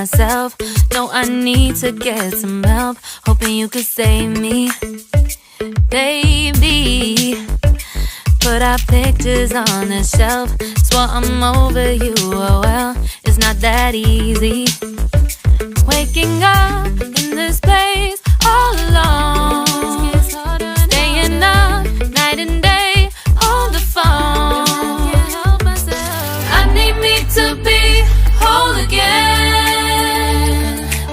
myself. No, I need to get some help. Hoping you could save me, baby. Put our pictures on the shelf. Swore I'm over you, oh well, it's not that easy. Waking up in this place all alone, staying up night and day on the phone. I need me to be whole again.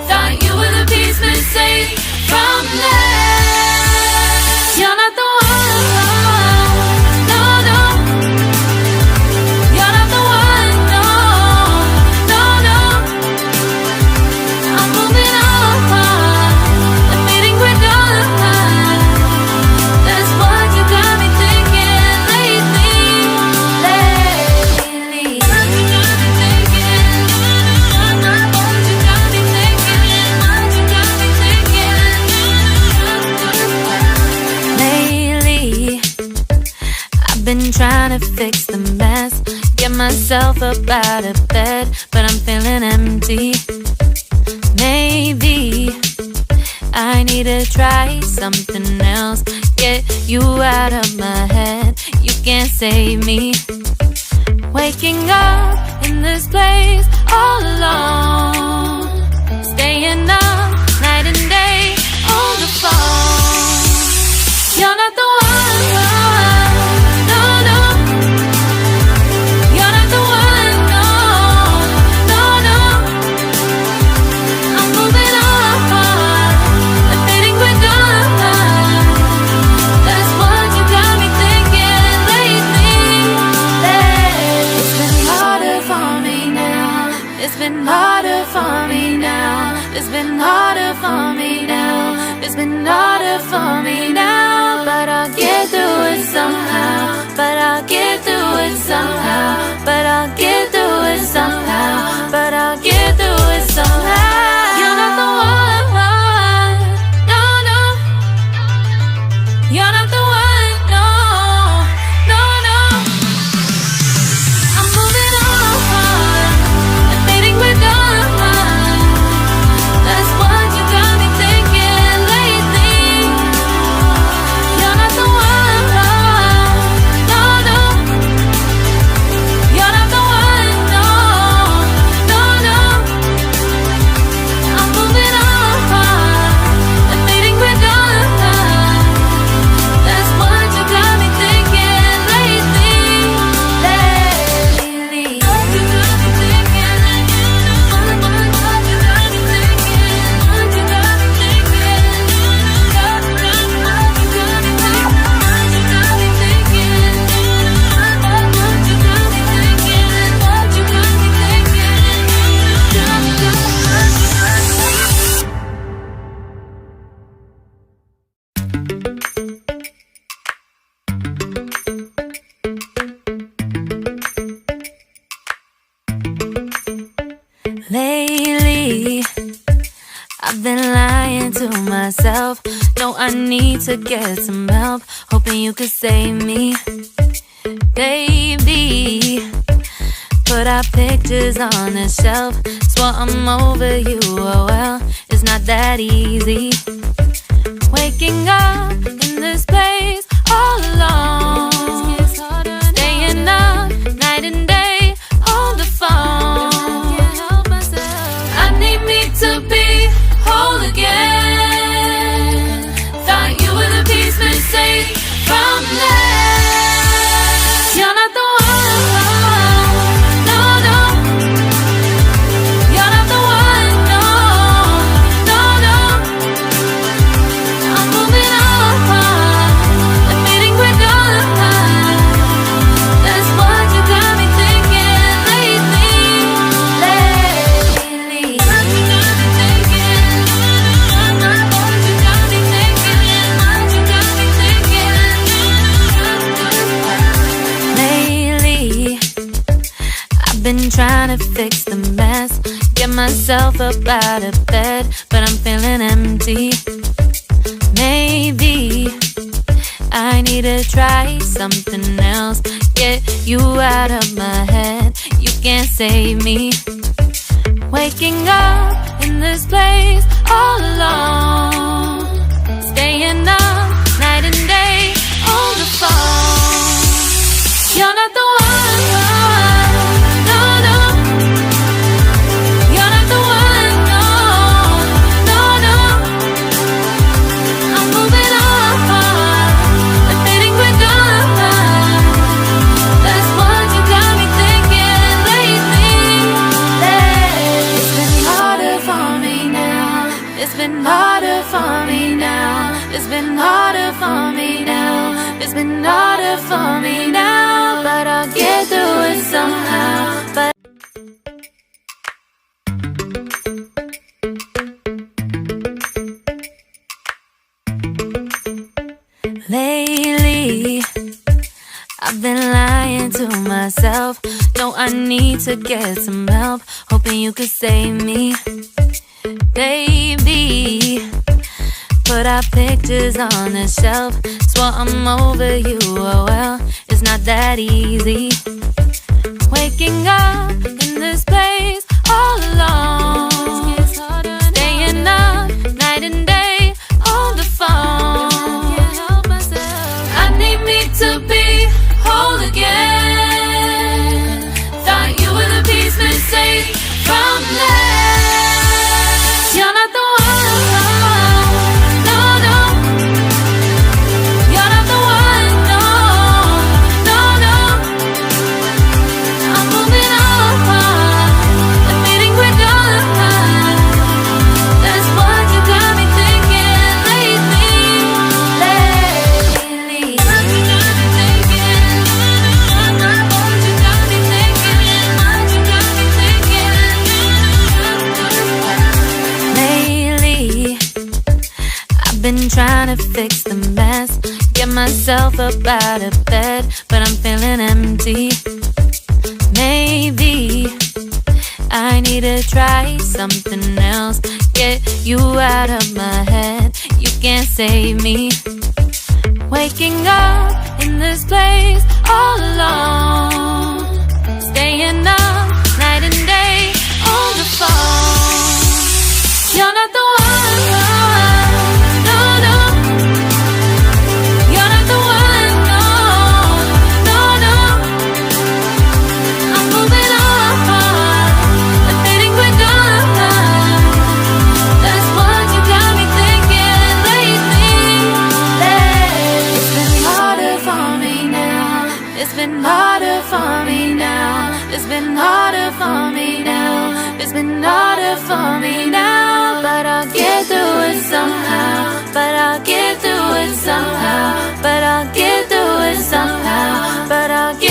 Thought you were the piece missing from left. You're not the one, no, no. You're not the one, no, no, no. I'm moving on, the meeting we're done. That's what you got me thinking lately, lately. What you got me thinking, what you got me thinking, what you got me thinking. Lately, I've been trying to fix the mess, get myself up out of bed, but I'm feeling empty. Maybe I need to try something else, get you out of my head. You can't save me. Waking up in this place all alone, staying up night and day on the phone. You're not the one, no, no. You're not the one, no, no, no. I'm moving on, admitting we're done. That's what you got me thinking lately, lately. It's been harder for me now. It's been harder for me now. It's been harder for me now. It's been harder for me now. But I'll get through it somehow. But I'll get through it somehow. But I'll get through it somehow. But I'll get through it somehow. You're not the one, no, no. You're not the one, no, no, no. I'm moving on, admitting we're done. That's what you got me thinking lately. You're not the one, no, no. You're not the one, no, no, no. I'm moving on, admitting we're done. That's what you got me thinking lately, lately. What you got me thinking, what you got me thinking, what you got me thinking, what you got me thinking, what you got me thinking, what you got me thinking. Lately, I've been lying to myself. No, I need to get some help. Hoping you could save me, baby. Put our pictures on the shelf. Swore I'm over you, oh well, it's not that easy. Waking up in this place all alone, staying up night and day on the phone. I need me to be whole again. Thought you were the piece missing from left. You're not the one, no, no. You're not the one, no, no, no. I'm moving on, admitting we're done. That's what you got me thinking lately, lately. What you got me thinking, what you got me thinking, what you got me thinking. Lately, I've been trying to fix the mess, get myself up out of bed, but I'm feeling empty. Maybe I need to try something else, get you out of my head. You can't save me. Waking up in this place all alone, staying up night and day on the phone. You're not the one, no, no. You're not the one, no, no, no. I'm moving on, the fading we're done. That's what you got me thinking lately. It's been harder for me now. It's been harder for me now. It's been harder for me now. It's been harder for me now. But I'll get through it somehow. But lately, I've been lying to myself. No, I need to get some help. Hoping you could save me, baby. Put our pictures on the shelf. Swore I'm over you, oh well, it's not that easy. Waking up in this place all alone, staying up night and day on the phone. I need me to be whole again. Thought you were the piece missing from last. You're not the one, no, no. You're not the one, no, no, no. I'm moving on, the meeting we're done. That's what you got me thinking lately. What you got me thinking? What you got me thinking? What you got me thinking? Lately, I've been trying to fix the mess, get myself up out of bed, but I'm feeling empty. Maybe I need to try something else, get you out of my head. You can't save me. Waking up in this place all alone, staying up night and day on the phone. You're not the one, no, no. You're not the one, no, no, no. I'm moving on, the fading we're done. That's what you got me thinking lately. It's been harder for me now. It's been harder for me now. It's been harder for me now. It's been harder for me now. But I'll get through it somehow. But I'll get through it somehow. But I'll get through it somehow. But I'll get